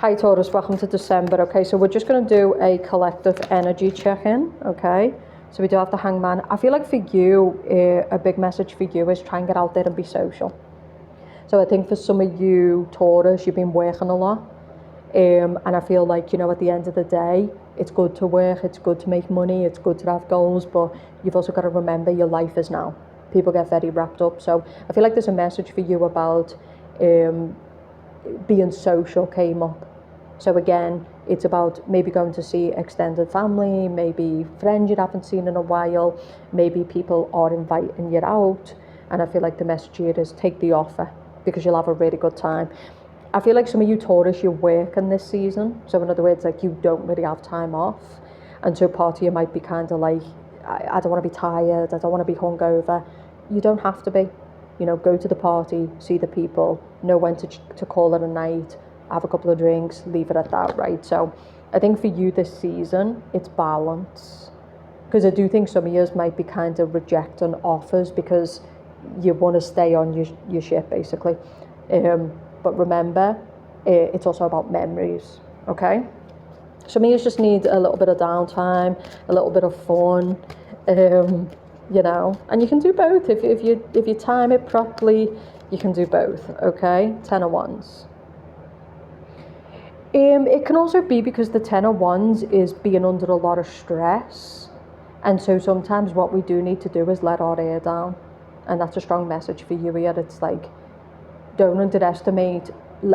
Hi Taurus, welcome to December. Okay, so we're just going to do a collective energy check-in. Okay, so we do have the Hangman. I feel like for you, a big message for you is try and get out there and be social. So I think for some of you Taurus, you've been working a lot, and I feel like, you know, at the end of the day, it's good to work, it's good to make money, it's good to have goals, but you've also got to remember your life is now. People get very wrapped up. So I feel like there's a message for you about being social came up. So again, it's about maybe going to see extended family, maybe friends you haven't seen in a while, maybe people are inviting you out, and I feel like the message here is take the offer because you'll have a really good time. I feel like some of you Taurus, you're working this season, so in other words, like you don't really have time off, and so part of you might be kind of like, I don't want to be tired, I don't want to be hungover. You don't have to be. You know, go to the party, see the people, know when to call it a night, have a couple of drinks, leave it at that, right? So I think for you this season, it's balance. Because I do think some of you might be kind of rejecting offers because you want to stay on your ship, basically. But remember, it's also about memories, okay? Some of you just need a little bit of downtime, a little bit of fun, you know, and you can do both. If you time it properly, you can do both, okay? 10 of Wands. It can also be because the 10 of Wands is being under a lot of stress, and so sometimes what we do need to do is let our hair down, and that's a strong message for you here. It's like, don't underestimate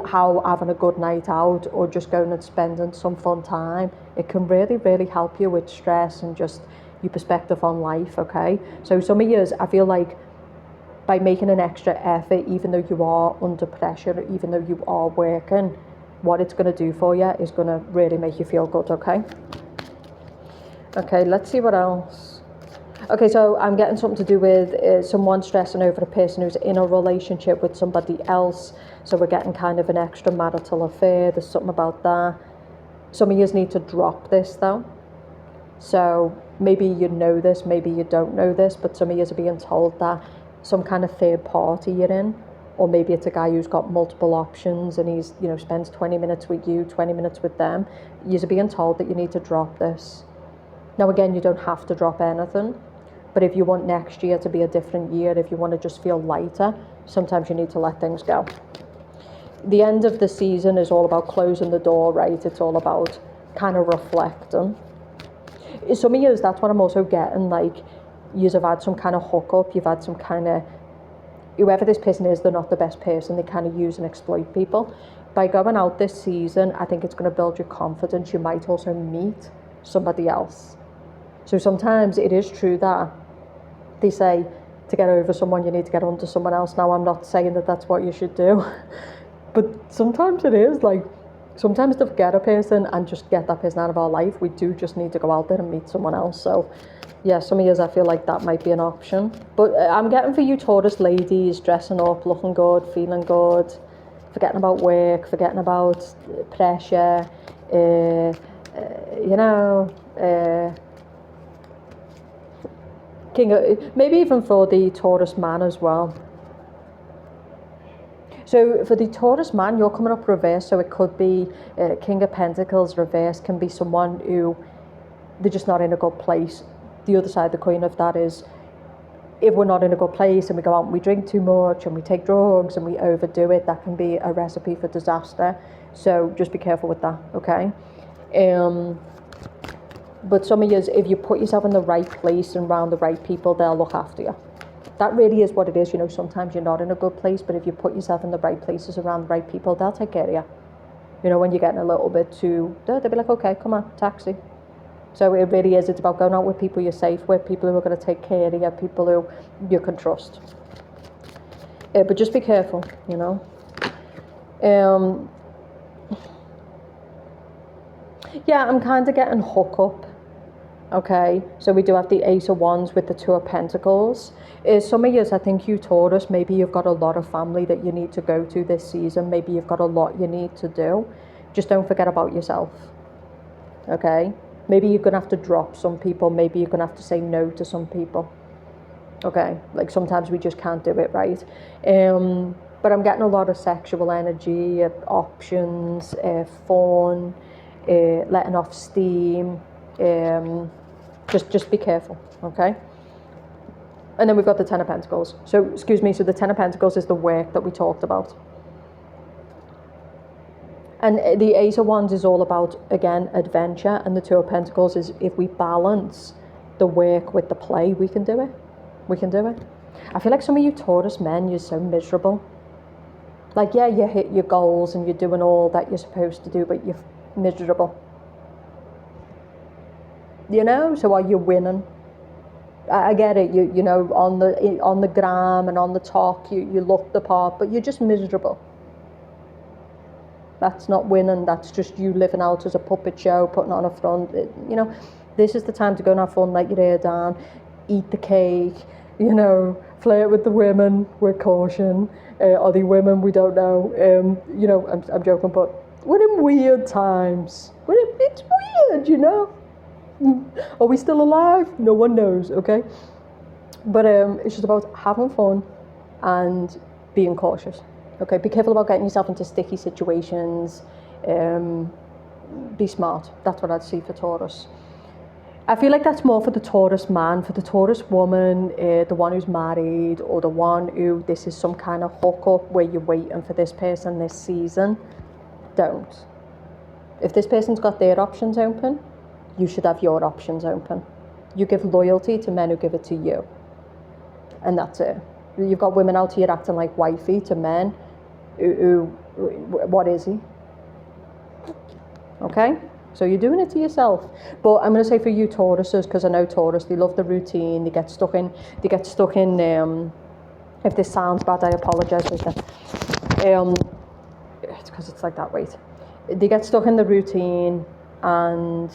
how having a good night out or just going and spending some fun time, it can really, really help you with stress and just your perspective on life, okay? So some of you, I feel like by making an extra effort, even though you are under pressure, even though you are working, what it's going to do for you is going to really make you feel good, okay? Okay, let's see what else. Okay, so I'm getting something to do with someone stressing over a person who's in a relationship with somebody else. So we're getting kind of an extramarital affair. There's something about that. Some of you need to drop this though. So maybe you know this, maybe you don't know this, but some of you are being told that some kind of third party you're in, or maybe it's a guy who's got multiple options and he's, you know, spends 20 minutes with you, 20 minutes with them. You're being told that you need to drop this. Now again, you don't have to drop anything, but if you want next year to be a different year, if you want to just feel lighter, sometimes you need to let things go. The end of the season is all about closing the door, right? It's all about kind of reflecting. Some of you, that's what I'm also getting, like, you've had some kind of hookup, you've had some kind of, whoever this person is, they're not the best person, they kind of use and exploit people. By going out this season, I think it's going to build your confidence. You might also meet somebody else. So sometimes it is true that they say to get over someone, you need to get under someone else. Now, I'm not saying that that's what you should do, but sometimes it is, like, sometimes to get a person and just get that person out of our life, we do just need to go out there and meet someone else. So yeah, some of you, I feel like that might be an option. But I'm getting for you Taurus ladies, dressing up, looking good, feeling good, forgetting about work, forgetting about pressure, you know, maybe even for the Taurus man as well. So for the Taurus man, you're coming up reverse, so it could be King of Pentacles reverse, can be someone who, they're just not in a good place. The other side of the coin of that is, if we're not in a good place and we go out and we drink too much and we take drugs and we overdo it, that can be a recipe for disaster. So just be careful with that, okay? But some of you, if you put yourself in the right place and around the right people, they'll look after you. That really is what it is. You know, sometimes you're not in a good place, but if you put yourself in the right places around the right people, they'll take care of you. You know, when you're getting a little bit too, they'll be like, okay, come on, taxi. So it really is, it's about going out with people you're safe with, people who are going to take care of you, people who you can trust. But just be careful, you know. Yeah, I'm kind of getting hook up. Okay, so we do have the Ace of Wands with the Two of Pentacles. Some of you, I think you Taurus, maybe you've got a lot of family that you need to go to this season. Maybe you've got a lot you need to do. Just don't forget about yourself. Okay, maybe you're going to have to drop some people. Maybe you're going to have to say no to some people. Okay, like sometimes we just can't do it, right? But I'm getting a lot of sexual energy, options, fun, letting off steam. Just be careful, okay? And then we've got the Ten of Pentacles. So the Ten of Pentacles is the work that we talked about. And the Ace of Wands is all about, again, adventure. And the Two of Pentacles is, if we balance the work with the play, we can do it. We can do it. I feel like some of you Taurus men, you're so miserable. Like, yeah, you hit your goals and you're doing all that you're supposed to do, but you're miserable. You know, so are you winning? I get it. You know, on the gram and on the talk, you look the part, but you're just miserable. That's not winning. That's just you living out as a puppet show, putting on a front. You know, this is the time to go and have fun, let your hair down, eat the cake. You know, flirt with the women with caution. Are they women? We don't know. You know, I'm joking, but we're in weird times. It's weird, you know. Are we still alive? No one knows, okay? But it's just about having fun and being cautious, okay? Be careful about getting yourself into sticky situations. Be smart. That's what I'd see for Taurus. I feel like that's more for the Taurus man. For the Taurus woman, the one who's married, or the one who this is some kind of hookup where you're waiting for this person this season, don't. If this person's got their options open, you should have your options open. You give loyalty to men who give it to you. And that's it. You've got women out here acting like wifey to men who what is he? Okay? So you're doing it to yourself. But I'm going to say for you Tauruses, because I know Taurus, they love the routine. They get stuck in, if this sounds bad, I apologise. It's because it's like that, wait. They get stuck in the routine, and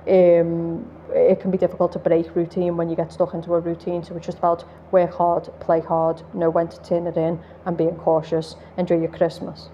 it can be difficult to break routine when you get stuck into a routine. So it's just about work hard, play hard, know when to turn it in, and being cautious. Enjoy your Christmas.